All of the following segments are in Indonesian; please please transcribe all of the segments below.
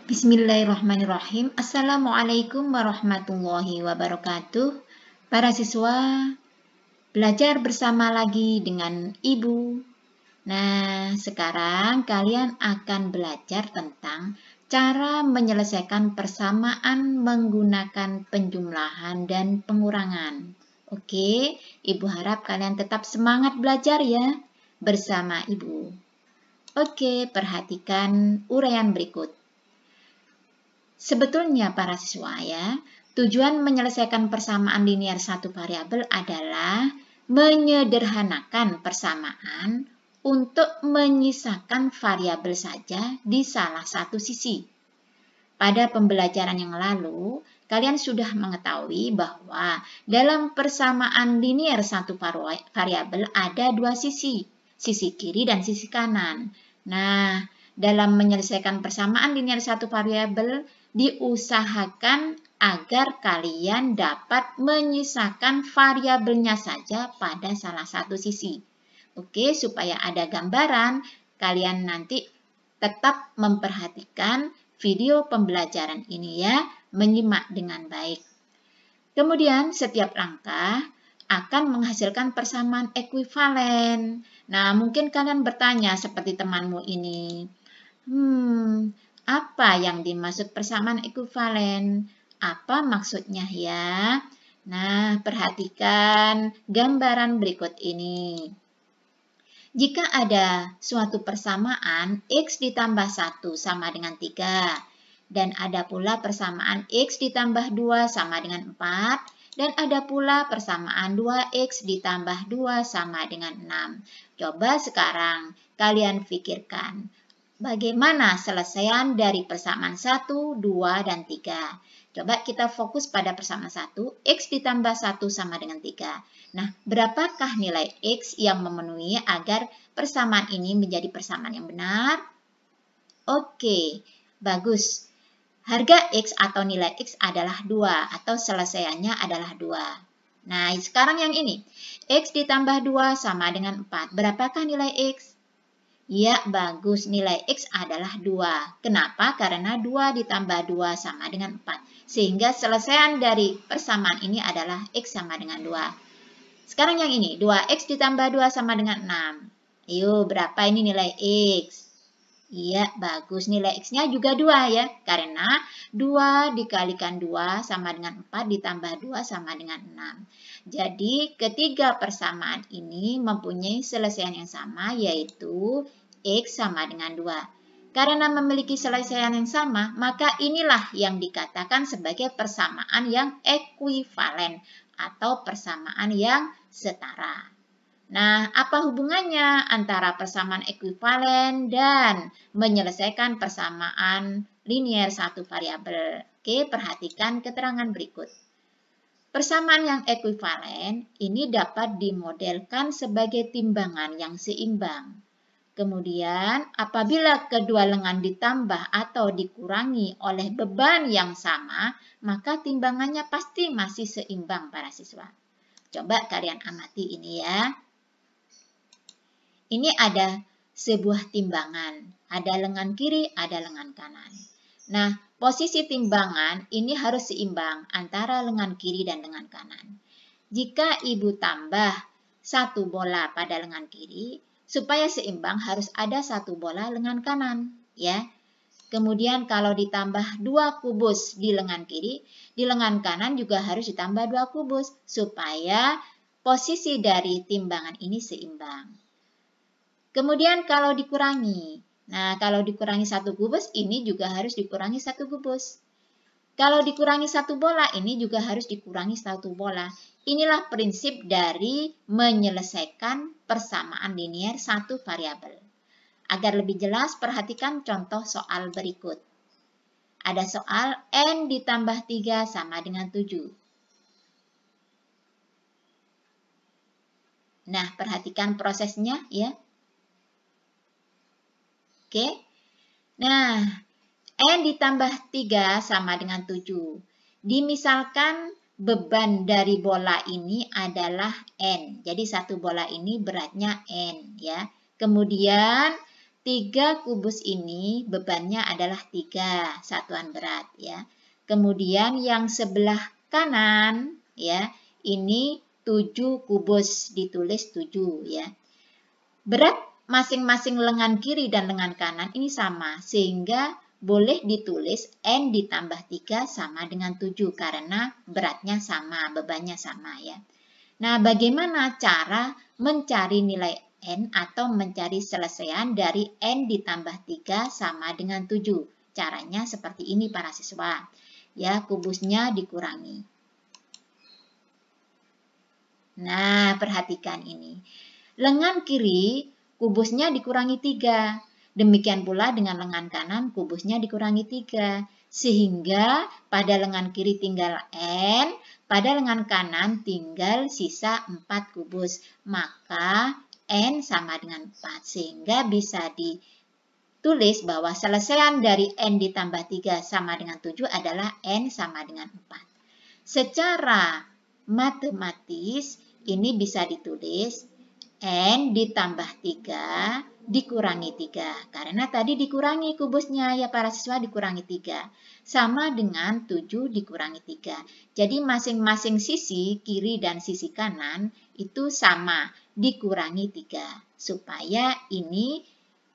Bismillahirrahmanirrahim. Assalamualaikum warahmatullahi wabarakatuh. Para siswa, belajar bersama lagi dengan Ibu. Nah, sekarang kalian akan belajar tentang cara menyelesaikan persamaan menggunakan penjumlahan dan pengurangan. Oke, Ibu harap kalian tetap semangat belajar ya bersama Ibu. Oke, perhatikan uraian berikut. Sebetulnya para siswa ya, tujuan menyelesaikan persamaan linear satu variabel adalah menyederhanakan persamaan untuk menyisakan variabel saja di salah satu sisi. Pada pembelajaran yang lalu, kalian sudah mengetahui bahwa dalam persamaan linear satu variabel ada dua sisi kiri dan sisi kanan. Nah, dalam menyelesaikan persamaan linear satu variabel, diusahakan agar kalian dapat menyisakan variabelnya saja pada salah satu sisi. Oke, supaya ada gambaran, kalian nanti tetap memperhatikan video pembelajaran ini ya, menyimak dengan baik. Kemudian setiap langkah akan menghasilkan persamaan ekuivalen. Nah, mungkin kalian bertanya seperti temanmu ini. Apa yang dimaksud persamaan ekuivalen? Apa maksudnya ya? Nah, perhatikan gambaran berikut ini. Jika ada suatu persamaan X ditambah 1 sama dengan 3, dan ada pula persamaan X ditambah 2 sama dengan 4, dan ada pula persamaan 2X ditambah 2 sama dengan 6. Coba sekarang kalian pikirkan, bagaimana selesaian dari persamaan 1, 2, dan 3? Coba kita fokus pada persamaan 1, X ditambah 1 sama dengan 3. Nah, berapakah nilai X yang memenuhi agar persamaan ini menjadi persamaan yang benar? Oke, bagus. Harga X atau nilai X adalah 2 atau selesaiannya adalah 2. Nah, sekarang yang ini. X ditambah 2 sama dengan 4. Berapakah nilai X? Ya, bagus. Nilai X adalah 2. Kenapa? Karena 2 ditambah 2 sama dengan 4. Sehingga selesaian dari persamaan ini adalah X sama dengan 2. Sekarang yang ini. 2X ditambah 2 sama dengan 6. Ayo, berapa ini nilai X? Iya, bagus. Nilai X-nya juga 2 ya. Karena 2 dikalikan 2 sama dengan 4 ditambah 2 sama dengan 6. Jadi, ketiga persamaan ini mempunyai selesaian yang sama, yaitu X sama dengan 2. Karena memiliki selesaian yang sama, maka inilah yang dikatakan sebagai persamaan yang ekuivalen atau persamaan yang setara. Nah, apa hubungannya antara persamaan ekuivalen dan menyelesaikan persamaan linear satu variabel? Oke, perhatikan keterangan berikut. Persamaan yang ekuivalen ini dapat dimodelkan sebagai timbangan yang seimbang. Kemudian, apabila kedua lengan ditambah atau dikurangi oleh beban yang sama, maka timbangannya pasti masih seimbang para siswa. Coba kalian amati ini ya. Ini ada sebuah timbangan. Ada lengan kiri, ada lengan kanan. Nah, posisi timbangan ini harus seimbang antara lengan kiri dan lengan kanan. Jika ibu tambah satu bola pada lengan kiri, supaya seimbang harus ada satu bola lengan kanan. Ya. Kemudian kalau ditambah 2 kubus di lengan kiri, di lengan kanan juga harus ditambah 2 kubus. Supaya posisi dari timbangan ini seimbang. Kemudian kalau dikurangi, nah kalau dikurangi 1 kubus, ini juga harus dikurangi 1 kubus. Kalau dikurangi 1 bola, ini juga harus dikurangi 1 bola. Inilah prinsip dari menyelesaikan persamaan linear satu variabel. Agar lebih jelas, perhatikan contoh soal berikut. Ada soal N ditambah 3 sama dengan 7. Nah, perhatikan prosesnya ya. Oke. Nah, N ditambah 3 sama dengan 7. Dimisalkan beban dari bola ini adalah N. Jadi satu bola ini beratnya N ya. Kemudian 3 kubus ini bebannya adalah 3 satuan berat ya. Kemudian yang sebelah kanan ya, ini 7 kubus, ditulis 7 ya. Berat masing-masing lengan kiri dan lengan kanan ini sama, sehingga boleh ditulis N ditambah 3 sama dengan 7 karena beratnya sama, bebannya sama ya. Nah, bagaimana cara mencari nilai N atau mencari selesaian dari N ditambah 3 sama dengan 7? Caranya seperti ini para siswa. Ya, kubusnya dikurangi. Nah, perhatikan ini. Lengan kiri kubusnya dikurangi 3. Demikian pula dengan lengan kanan kubusnya dikurangi 3. Sehingga pada lengan kiri tinggal N, pada lengan kanan tinggal sisa 4 kubus. Maka N sama dengan 4. Sehingga bisa ditulis bahwa selesaian dari N ditambah 3 sama dengan 7 adalah N sama dengan 4. Secara matematis ini bisa ditulis N ditambah 3 dikurangi 3. Karena tadi dikurangi kubusnya ya para siswa, dikurangi 3. Sama dengan 7 dikurangi 3. Jadi masing-masing sisi kiri dan sisi kanan itu sama, dikurangi 3. Supaya ini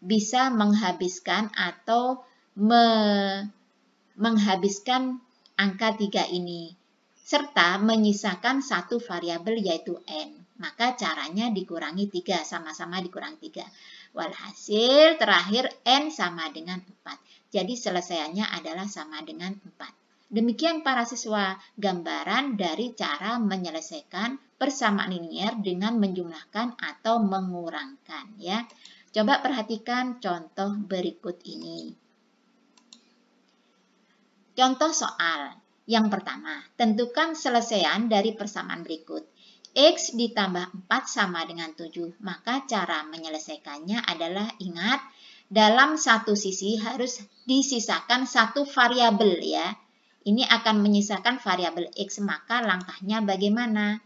bisa menghabiskan atau menghabiskan angka 3 ini. Serta menyisakan satu variabel yaitu N. Maka caranya dikurangi 3, sama-sama dikurangi 3. Walhasil terakhir N sama dengan 4. Jadi selesaiannya adalah sama dengan 4. Demikian para siswa, gambaran dari cara menyelesaikan persamaan linier dengan menjumlahkan atau mengurangkan ya. Coba perhatikan contoh berikut ini. Contoh soal. Yang pertama, tentukan selesaian dari persamaan berikut. X ditambah 4 sama dengan 7. Maka cara menyelesaikannya adalah ingat, dalam satu sisi harus disisakan satu variabel ya. Ini akan menyisakan variabel X, maka langkahnya bagaimana?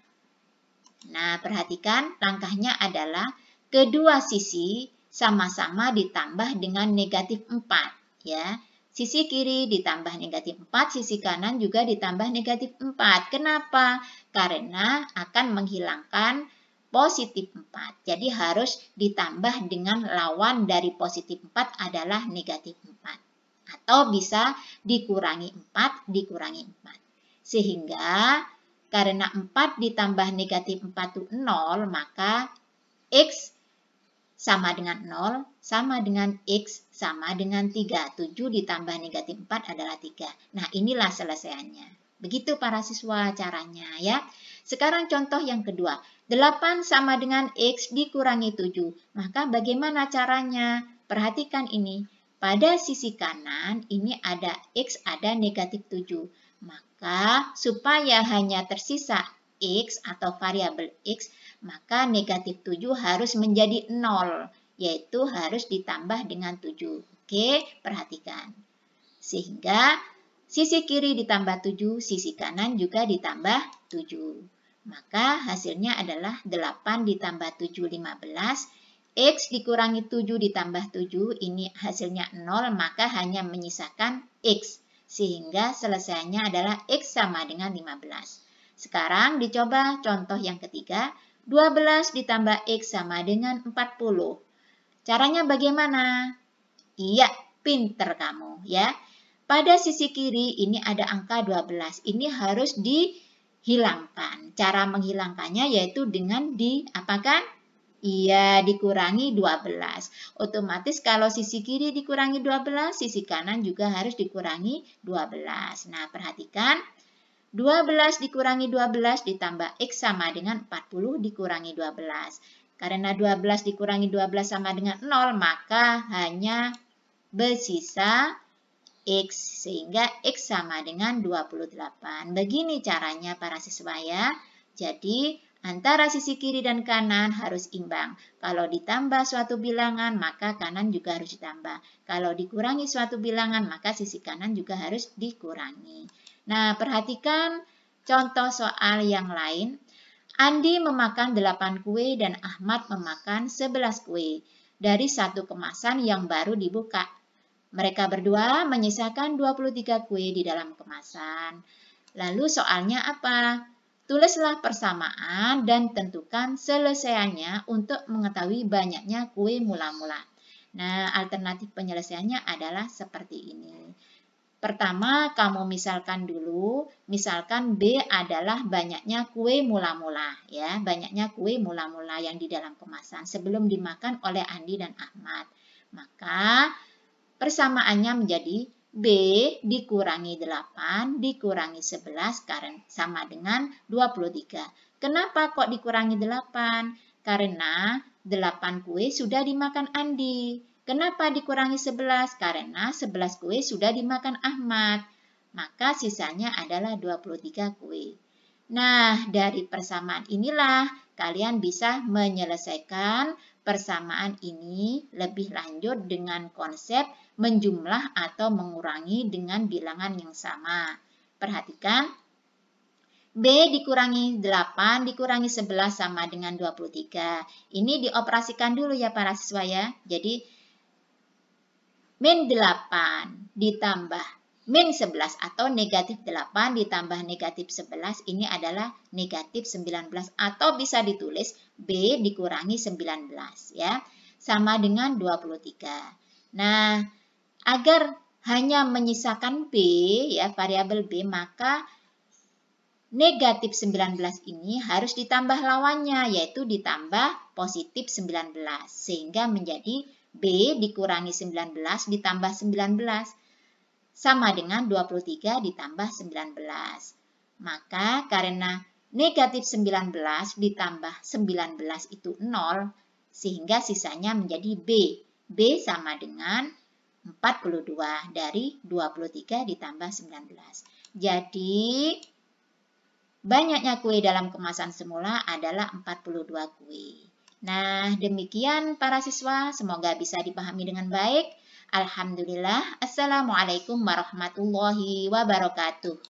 Nah, perhatikan langkahnya adalah kedua sisi sama-sama ditambah dengan negatif 4 ya. Sisi kiri ditambah negatif 4, sisi kanan juga ditambah negatif 4. Kenapa? Karena akan menghilangkan positif 4. Jadi harus ditambah dengan lawan dari positif 4 adalah negatif 4. Atau bisa dikurangi 4, dikurangi 4. Sehingga karena 4 ditambah negatif 4 itu 0, maka X sama dengan 0, sama dengan X sama dengan 3. 7 ditambah negatif 4 adalah 3. Nah, inilah selesaiannya. Begitu para siswa caranya ya. Sekarang contoh yang kedua. 8 sama dengan X dikurangi 7. Maka bagaimana caranya? Perhatikan ini. Pada sisi kanan ini ada X, ada negatif 7. Maka supaya hanya tersisa X atau variabel X, maka negatif 7 harus menjadi 0, yaitu harus ditambah dengan 7. Oke, perhatikan. Sehingga sisi kiri ditambah 7, sisi kanan juga ditambah 7. Maka hasilnya adalah 8 ditambah 7, 15. X dikurangi 7 ditambah 7, ini hasilnya 0, maka hanya menyisakan X. Sehingga selesaiannya adalah X sama dengan 15. Sekarang dicoba contoh yang ketiga. 12 ditambah X sama dengan 40. Caranya bagaimana? Iya, pinter kamu ya. Pada sisi kiri ini ada angka 12. Ini harus dihilangkan. Cara menghilangkannya yaitu dengan diapakan? Iya, dikurangi 12. Otomatis kalau sisi kiri dikurangi 12, sisi kanan juga harus dikurangi 12. Nah, perhatikan. 12 dikurangi 12 ditambah X sama dengan 40 dikurangi 12. Karena 12 dikurangi 12 sama dengan 0, maka hanya bersisa X. Sehingga X sama dengan 28. Begini caranya para siswa ya. Jadi antara sisi kiri dan kanan harus imbang. Kalau ditambah suatu bilangan, maka kanan juga harus ditambah. Kalau dikurangi suatu bilangan, maka sisi kanan juga harus dikurangi. Nah, perhatikan contoh soal yang lain. Andi memakan 8 kue dan Ahmad memakan 11 kue. dari satu kemasan yang baru dibuka. Mereka berdua menyisakan 23 kue di dalam kemasan. Lalu soalnya apa? Tulislah persamaan dan tentukan selesaiannya untuk mengetahui banyaknya kue mula-mula. Nah, alternatif penyelesaiannya adalah seperti ini. Pertama, kamu misalkan dulu, misalkan B adalah banyaknya kue mula-mula, ya, banyaknya kue mula-mula yang di dalam kemasan sebelum dimakan oleh Andi dan Ahmad. Maka persamaannya menjadi B dikurangi 8 dikurangi 11 karena sama dengan 23. Kenapa kok dikurangi 8? Karena 8 kue sudah dimakan Andi. Kenapa dikurangi 11? Karena 11 kue sudah dimakan Ahmad. Maka sisanya adalah 23 kue. Nah, dari persamaan inilah kalian bisa menyelesaikan persamaan ini lebih lanjut dengan konsep menjumlah atau mengurangi dengan bilangan yang sama. Perhatikan, B dikurangi 8 dikurangi 11 sama dengan 23. Ini dioperasikan dulu ya para siswa ya. Jadi, min 8 ditambah min 11 atau negatif 8 ditambah negatif 11 ini adalah negatif 19 atau bisa ditulis B dikurangi 19 ya. Sama dengan 23. Nah, agar hanya menyisakan B ya variabel B maka negatif 19 ini harus ditambah lawannya yaitu ditambah positif 19 sehingga menjadi B dikurangi 19 ditambah 19 sama dengan 23 ditambah 19. Maka karena negatif 19 ditambah 19 itu 0 sehingga sisanya menjadi B. B sama dengan 42 dari 23 ditambah 19. Jadi banyaknya kue dalam kemasan semula adalah 42 kue. Nah, demikian para siswa, semoga bisa dipahami dengan baik. Alhamdulillah. Assalamualaikum warahmatullahi wabarakatuh.